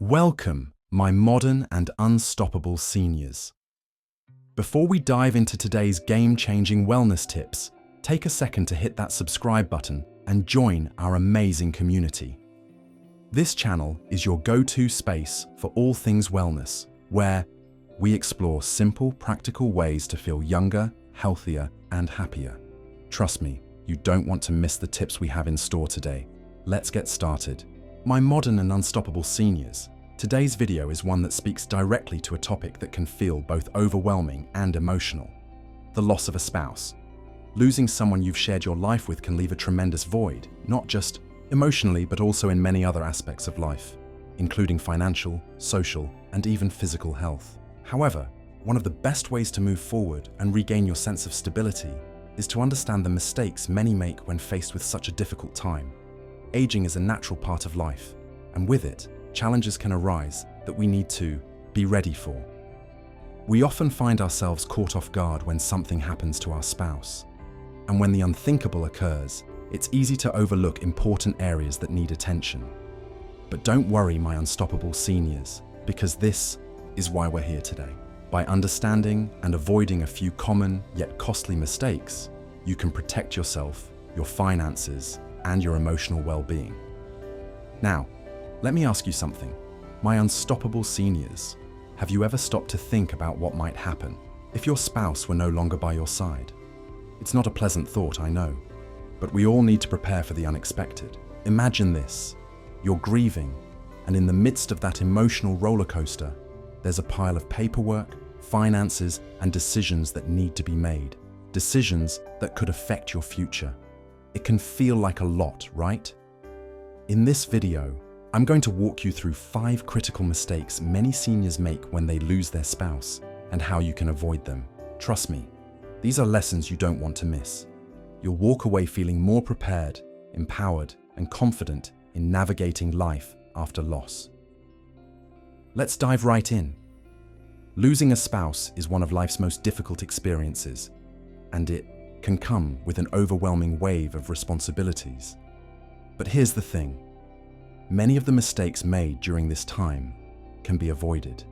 Welcome, my modern and unstoppable seniors. Before we dive into today's game-changing wellness tips, take a second to hit that subscribe button and join our amazing community. This channel is your go-to space for all things wellness, where we explore simple, practical ways to feel younger, healthier, and happier. Trust me, you don't want to miss the tips we have in store today. Let's get started. My modern and unstoppable seniors, today's video is one that speaks directly to a topic that can feel both overwhelming and emotional. The loss of a spouse. Losing someone you've shared your life with can leave a tremendous void, not just emotionally, but also in many other aspects of life, including financial, social, and even physical health. However, one of the best ways to move forward and regain your sense of stability is to understand the mistakes many make when faced with such a difficult time. Aging is a natural part of life, and with it, challenges can arise that we need to be ready for. We often find ourselves caught off guard when something happens to our spouse. And when the unthinkable occurs, it's easy to overlook important areas that need attention. But don't worry, my unstoppable seniors, because this is why we're here today. By understanding and avoiding a few common yet costly mistakes, you can protect yourself, your finances, and your emotional well-being. Now, let me ask you something. My unstoppable seniors, have you ever stopped to think about what might happen if your spouse were no longer by your side? It's not a pleasant thought, I know, but we all need to prepare for the unexpected. Imagine this. You're grieving, and in the midst of that emotional roller coaster, there's a pile of paperwork, finances, and decisions that need to be made. Decisions that could affect your future. It can feel like a lot, right? In this video, I'm going to walk you through 5 critical mistakes many seniors make when they lose their spouse and how you can avoid them. Trust me, these are lessons you don't want to miss. You'll walk away feeling more prepared, empowered, and confident in navigating life after loss. Let's dive right in. Losing a spouse is one of life's most difficult experiences, and it can come with an overwhelming wave of responsibilities. But here's the thing. Many of the mistakes made during this time can be avoided.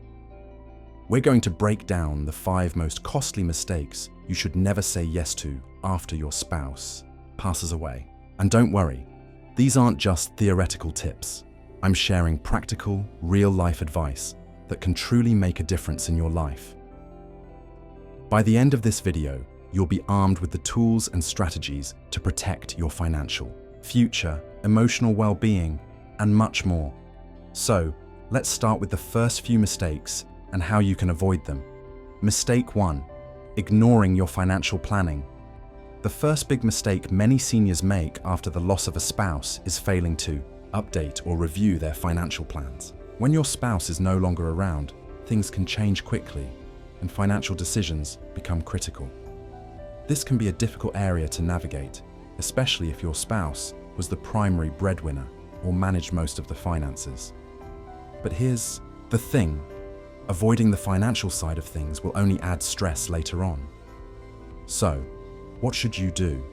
We're going to break down the 5 most costly mistakes you should never say yes to after your spouse passes away. And don't worry, these aren't just theoretical tips. I'm sharing practical, real-life advice that can truly make a difference in your life. By the end of this video, you'll be armed with the tools and strategies to protect your financial, future, emotional well-being, and much more. So, let's start with the first few mistakes and how you can avoid them. Mistake 1. Ignoring your financial planning. The first big mistake many seniors make after the loss of a spouse is failing to update or review their financial plans. When your spouse is no longer around, things can change quickly, and financial decisions become critical. This can be a difficult area to navigate, especially if your spouse was the primary breadwinner or managed most of the finances. But here's the thing. Avoiding the financial side of things will only add stress later on. So, what should you do?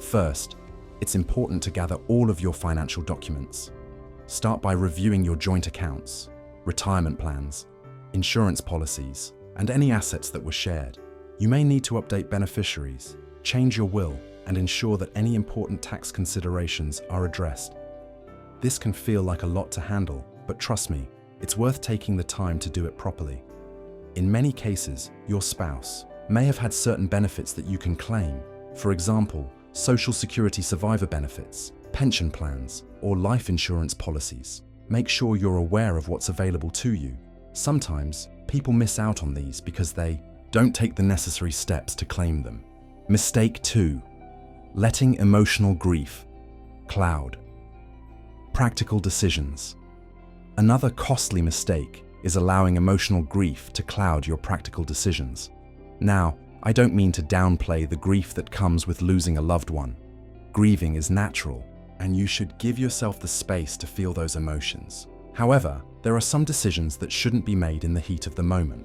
First, it's important to gather all of your financial documents. Start by reviewing your joint accounts, retirement plans, insurance policies, and any assets that were shared. You may need to update beneficiaries, change your will, and ensure that any important tax considerations are addressed. This can feel like a lot to handle, but trust me, it's worth taking the time to do it properly. In many cases, your spouse may have had certain benefits that you can claim. For example, Social Security survivor benefits, pension plans, or life insurance policies. Make sure you're aware of what's available to you. Sometimes, people miss out on these because they don't take the necessary steps to claim them. Mistake 2. Letting emotional grief cloud practical decisions. Another costly mistake is allowing emotional grief to cloud your practical decisions. Now, I don't mean to downplay the grief that comes with losing a loved one. Grieving is natural, and you should give yourself the space to feel those emotions. However, there are some decisions that shouldn't be made in the heat of the moment.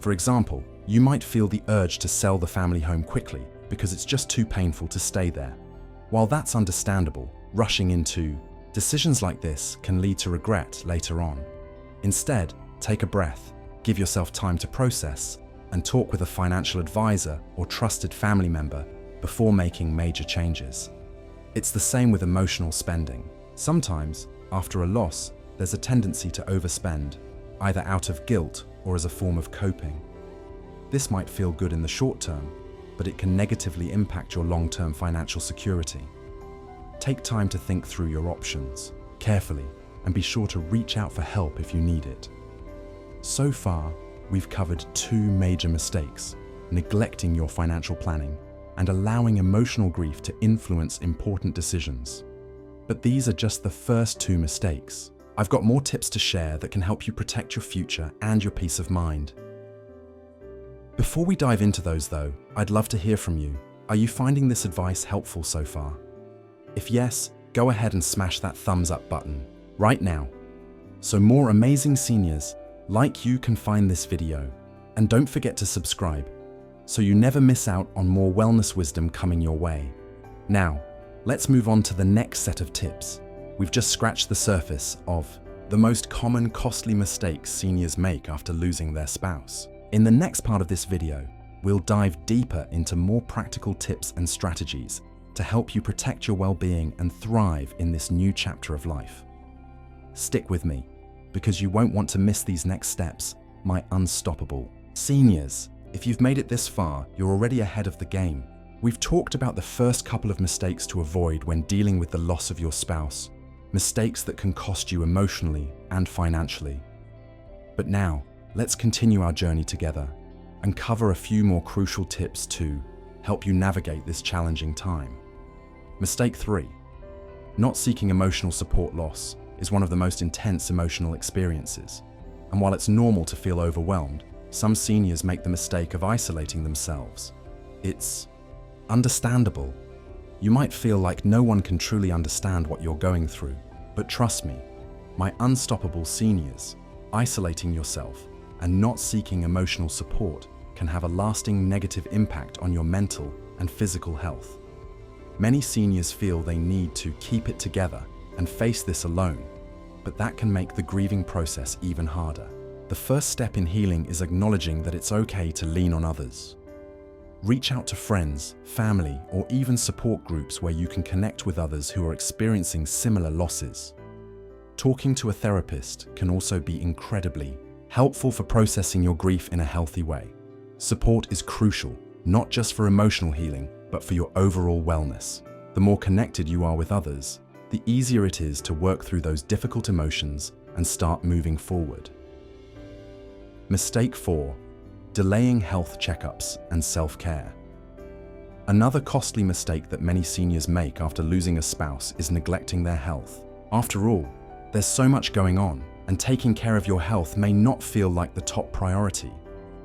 For example, you might feel the urge to sell the family home quickly because it's just too painful to stay there. While that's understandable, rushing into decisions like this can lead to regret later on. Instead, take a breath, give yourself time to process, and talk with a financial advisor or trusted family member before making major changes. It's the same with emotional spending. Sometimes, after a loss, there's a tendency to overspend, either out of guilt or as a form of coping. This might feel good in the short term, but it can negatively impact your long-term financial security. Take time to think through your options carefully and be sure to reach out for help if you need it. So far, we've covered two major mistakes: neglecting your financial planning and allowing emotional grief to influence important decisions. But these are just the first two mistakes. I've got more tips to share that can help you protect your future and your peace of mind. Before we dive into those though, I'd love to hear from you. Are you finding this advice helpful so far? If yes, go ahead and smash that thumbs up button right now, so more amazing seniors like you can find this video. And don't forget to subscribe, so you never miss out on more wellness wisdom coming your way. Now, let's move on to the next set of tips. We've just scratched the surface of the most common costly mistakes seniors make after losing their spouse. In the next part of this video, we'll dive deeper into more practical tips and strategies to help you protect your well-being and thrive in this new chapter of life. Stick with me, because you won't want to miss these next steps, my unstoppable seniors. If you've made it this far, you're already ahead of the game. We've talked about the first couple of mistakes to avoid when dealing with the loss of your spouse, mistakes that can cost you emotionally and financially. But now, let's continue our journey together and cover a few more crucial tips to help you navigate this challenging time. Mistake 3. Not seeking emotional support. Loss is one of the most intense emotional experiences. And while it's normal to feel overwhelmed, some seniors make the mistake of isolating themselves. It's understandable. You might feel like no one can truly understand what you're going through, but trust me, my unstoppable seniors, isolating yourself and not seeking emotional support can have a lasting negative impact on your mental and physical health. Many seniors feel they need to keep it together and face this alone, but that can make the grieving process even harder. The first step in healing is acknowledging that it's okay to lean on others. Reach out to friends, family, or even support groups where you can connect with others who are experiencing similar losses. Talking to a therapist can also be incredibly helpful for processing your grief in a healthy way. Support is crucial, not just for emotional healing, but for your overall wellness. The more connected you are with others, the easier it is to work through those difficult emotions and start moving forward. Mistake 4. Delaying health checkups and self-care. Another costly mistake that many seniors make after losing a spouse is neglecting their health. After all, there's so much going on, and taking care of your health may not feel like the top priority.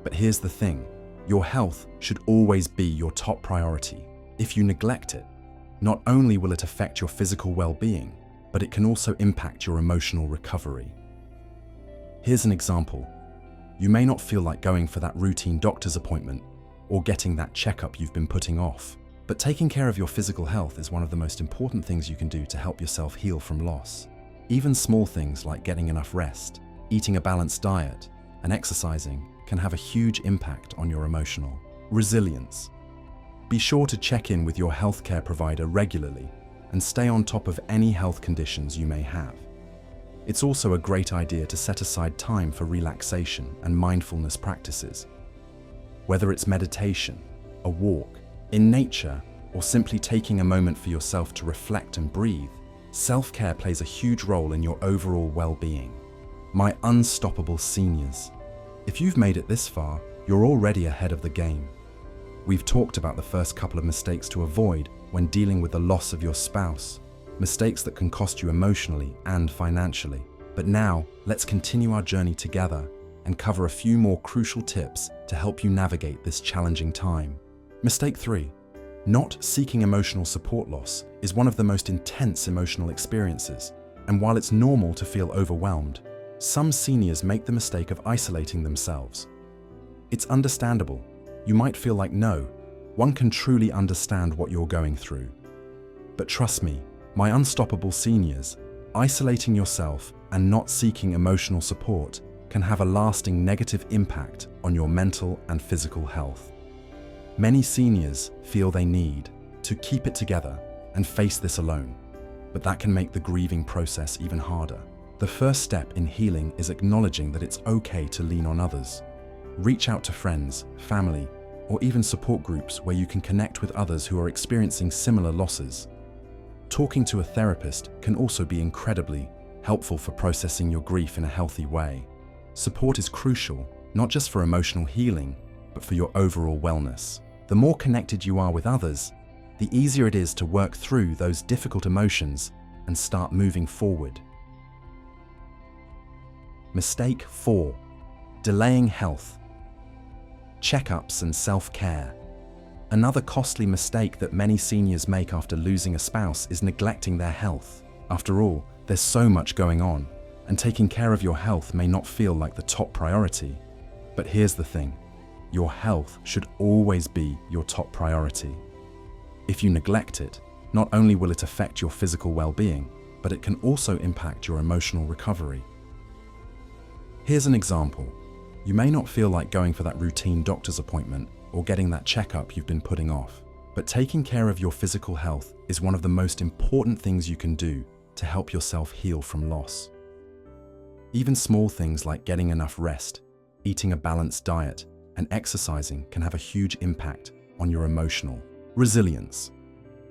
But here's the thing, your health should always be your top priority. If you neglect it, not only will it affect your physical well-being, but it can also impact your emotional recovery. Here's an example. You may not feel like going for that routine doctor's appointment or getting that checkup you've been putting off, but taking care of your physical health is one of the most important things you can do to help yourself heal from loss. Even small things like getting enough rest, eating a balanced diet, and exercising can have a huge impact on your emotional resilience. Be sure to check in with your healthcare provider regularly and stay on top of any health conditions you may have. It's also a great idea to set aside time for relaxation and mindfulness practices. Whether it's meditation, a walk, in nature, or simply taking a moment for yourself to reflect and breathe, self-care plays a huge role in your overall well-being. My unstoppable seniors. If you've made it this far, you're already ahead of the game. We've talked about the first couple of mistakes to avoid when dealing with the loss of your spouse, mistakes that can cost you emotionally and financially. But now, let's continue our journey together and cover a few more crucial tips to help you navigate this challenging time. Mistake 3. Not seeking emotional support. Loss is one of the most intense emotional experiences, and while it's normal to feel overwhelmed, some seniors make the mistake of isolating themselves. It's understandable. You might feel like no one can truly understand what you're going through. But trust me, my unstoppable seniors, isolating yourself and not seeking emotional support can have a lasting negative impact on your mental and physical health. Many seniors feel they need to keep it together and face this alone, but that can make the grieving process even harder. The first step in healing is acknowledging that it's okay to lean on others. Reach out to friends, family, or even support groups where you can connect with others who are experiencing similar losses. Talking to a therapist can also be incredibly helpful for processing your grief in a healthy way. Support is crucial, not just for emotional healing, but for your overall wellness. The more connected you are with others, the easier it is to work through those difficult emotions and start moving forward. Mistake 4. Delaying health. Checkups and self-care. Another costly mistake that many seniors make after losing a spouse is neglecting their health. After all, there's so much going on, and taking care of your health may not feel like the top priority. But here's the thing, your health should always be your top priority. If you neglect it, not only will it affect your physical well-being, but it can also impact your emotional recovery. Here's an example. You may not feel like going for that routine doctor's appointment or getting that checkup you've been putting off, but taking care of your physical health is one of the most important things you can do to help yourself heal from loss. Even small things like getting enough rest, eating a balanced diet, and exercising can have a huge impact on your emotional resilience.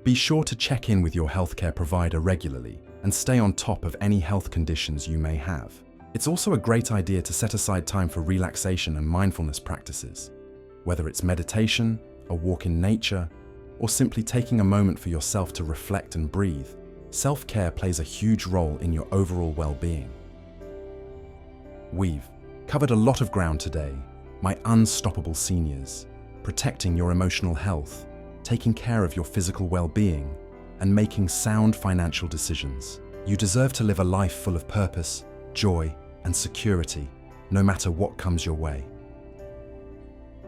Be sure to check in with your healthcare provider regularly and stay on top of any health conditions you may have. It's also a great idea to set aside time for relaxation and mindfulness practices. Whether it's meditation, a walk in nature, or simply taking a moment for yourself to reflect and breathe, self-care plays a huge role in your overall well-being. We've covered a lot of ground today, my unstoppable seniors, protecting your emotional health, taking care of your physical well-being, and making sound financial decisions. You deserve to live a life full of purpose, joy, and security, no matter what comes your way.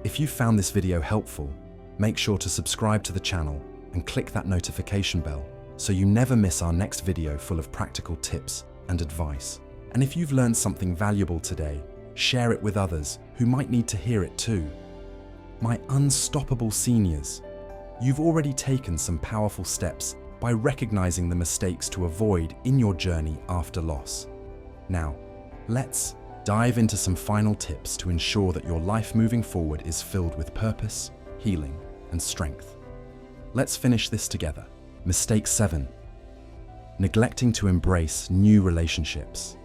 If you found this video helpful, make sure to subscribe to the channel and click that notification bell so you never miss our next video full of practical tips and advice. And if you've learned something valuable today, share it with others who might need to hear it too. My unstoppable seniors, you've already taken some powerful steps by recognizing the mistakes to avoid in your journey after loss. Now, let's dive into some final tips to ensure that your life moving forward is filled with purpose, healing, and strength. Let's finish this together. Mistake 7. Neglecting to embrace new relationships.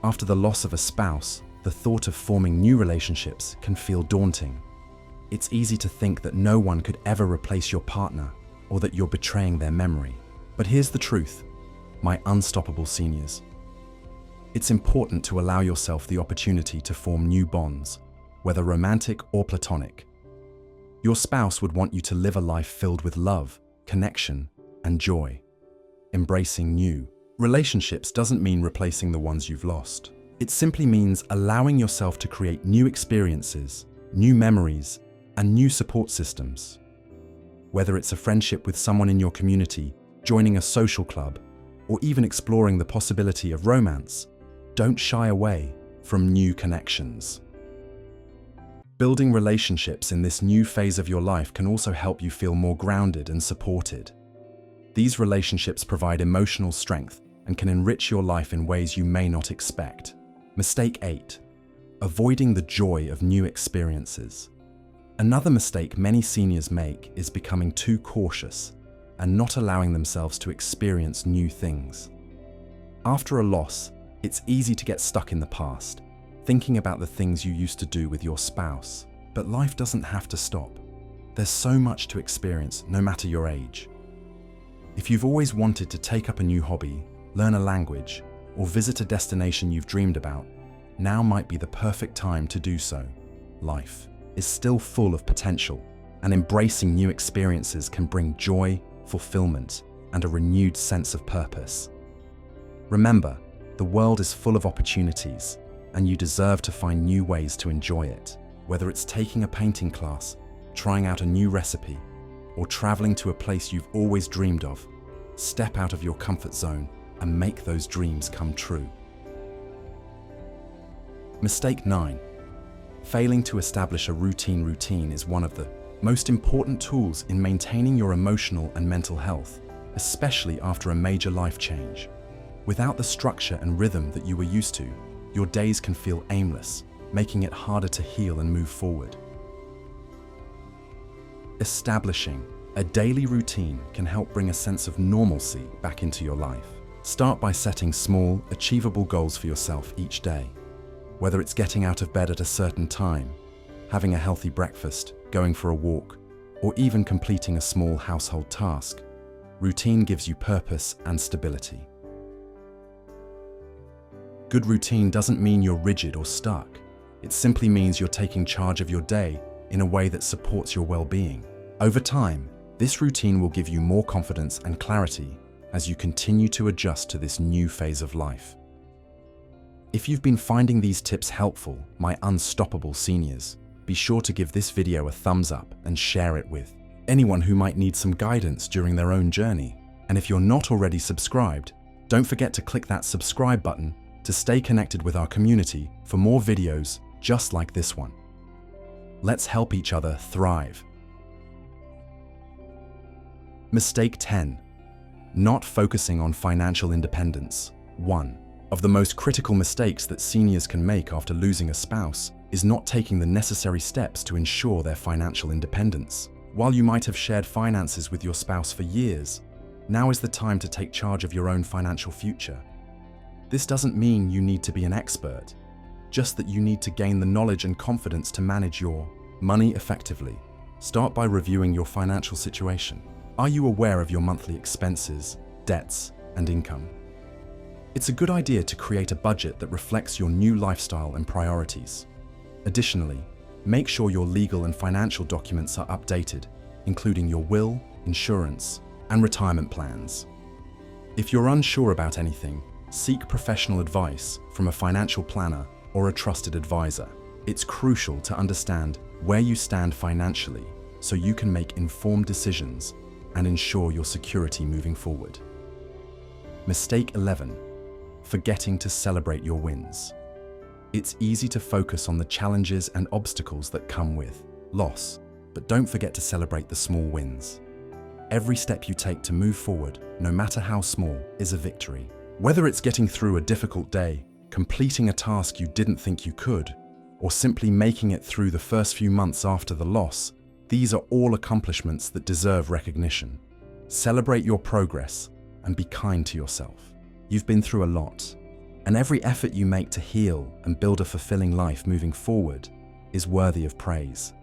After the loss of a spouse, the thought of forming new relationships can feel daunting. It's easy to think that no one could ever replace your partner or that you're betraying their memory. But here's the truth, my unstoppable seniors. It's important to allow yourself the opportunity to form new bonds, whether romantic or platonic. Your spouse would want you to live a life filled with love, connection, and joy. Embracing new relationships doesn't mean replacing the ones you've lost. It simply means allowing yourself to create new experiences, new memories, and new support systems. Whether it's a friendship with someone in your community, joining a social club, or even exploring the possibility of romance, don't shy away from new connections. Building relationships in this new phase of your life can also help you feel more grounded and supported. These relationships provide emotional strength and can enrich your life in ways you may not expect. Mistake 8. Avoiding the joy of new experiences. Another mistake many seniors make is becoming too cautious and not allowing themselves to experience new things. After a loss, it's easy to get stuck in the past, thinking about the things you used to do with your spouse. But life doesn't have to stop. There's so much to experience, no matter your age. If you've always wanted to take up a new hobby, learn a language, or visit a destination you've dreamed about, now might be the perfect time to do so. Life is still full of potential, and embracing new experiences can bring joy, fulfillment, and a renewed sense of purpose. Remember, the world is full of opportunities, and you deserve to find new ways to enjoy it. Whether it's taking a painting class, trying out a new recipe, or traveling to a place you've always dreamed of, step out of your comfort zone and make those dreams come true. Mistake 9. Failing to establish a routine is one of the most important tools in maintaining your emotional and mental health, especially after a major life change. Without the structure and rhythm that you were used to, your days can feel aimless, making it harder to heal and move forward. Establishing a daily routine can help bring a sense of normalcy back into your life. Start by setting small, achievable goals for yourself each day. Whether it's getting out of bed at a certain time, having a healthy breakfast, going for a walk, or even completing a small household task, routine gives you purpose and stability. Good routine doesn't mean you're rigid or stuck. It simply means you're taking charge of your day in a way that supports your well-being. Over time, this routine will give you more confidence and clarity as you continue to adjust to this new phase of life. If you've been finding these tips helpful, my unstoppable seniors, be sure to give this video a thumbs up and share it with anyone who might need some guidance during their own journey. And if you're not already subscribed, don't forget to click that subscribe button to stay connected with our community for more videos just like this one. Let's help each other thrive. Mistake 10. Not focusing on financial independence. One of the most critical mistakes that seniors can make after losing a spouse is not taking the necessary steps to ensure their financial independence. While you might have shared finances with your spouse for years, now is the time to take charge of your own financial future. This doesn't mean you need to be an expert, just that you need to gain the knowledge and confidence to manage your money effectively. Start by reviewing your financial situation. Are you aware of your monthly expenses, debts, and income? It's a good idea to create a budget that reflects your new lifestyle and priorities. Additionally, make sure your legal and financial documents are updated, including your will, insurance, and retirement plans. If you're unsure about anything, seek professional advice from a financial planner or a trusted advisor. It's crucial to understand where you stand financially so you can make informed decisions and ensure your security moving forward. Mistake 11. Forgetting to celebrate your wins. It's easy to focus on the challenges and obstacles that come with loss, but don't forget to celebrate the small wins. Every step you take to move forward, no matter how small, is a victory. Whether it's getting through a difficult day, completing a task you didn't think you could, or simply making it through the first few months after the loss, these are all accomplishments that deserve recognition. Celebrate your progress and be kind to yourself. You've been through a lot, and every effort you make to heal and build a fulfilling life moving forward is worthy of praise.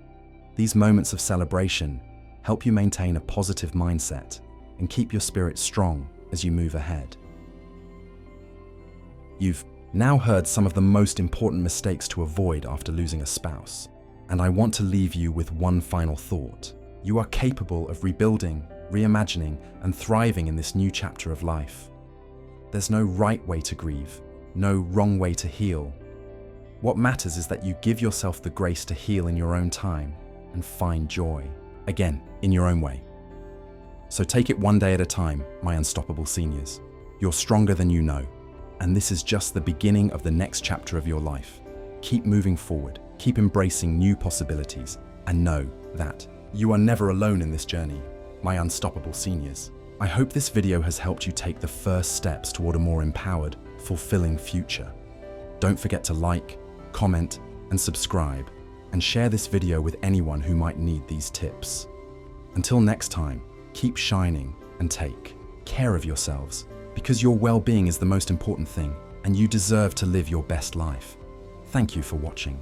These moments of celebration help you maintain a positive mindset and keep your spirit strong as you move ahead. You've now heard some of the most important mistakes to avoid after losing a spouse, and I want to leave you with one final thought. You are capable of rebuilding, reimagining, and thriving in this new chapter of life. There's no right way to grieve, no wrong way to heal. What matters is that you give yourself the grace to heal in your own time and find joy, again, in your own way. So take it one day at a time, my unstoppable seniors. You're stronger than you know, and this is just the beginning of the next chapter of your life. Keep moving forward, keep embracing new possibilities, and know that you are never alone in this journey, my unstoppable seniors. I hope this video has helped you take the first steps toward a more empowered, fulfilling future. Don't forget to like, comment, and subscribe, and share this video with anyone who might need these tips. Until next time, keep shining and take care of yourselves, because your well-being is the most important thing, and you deserve to live your best life. Thank you for watching.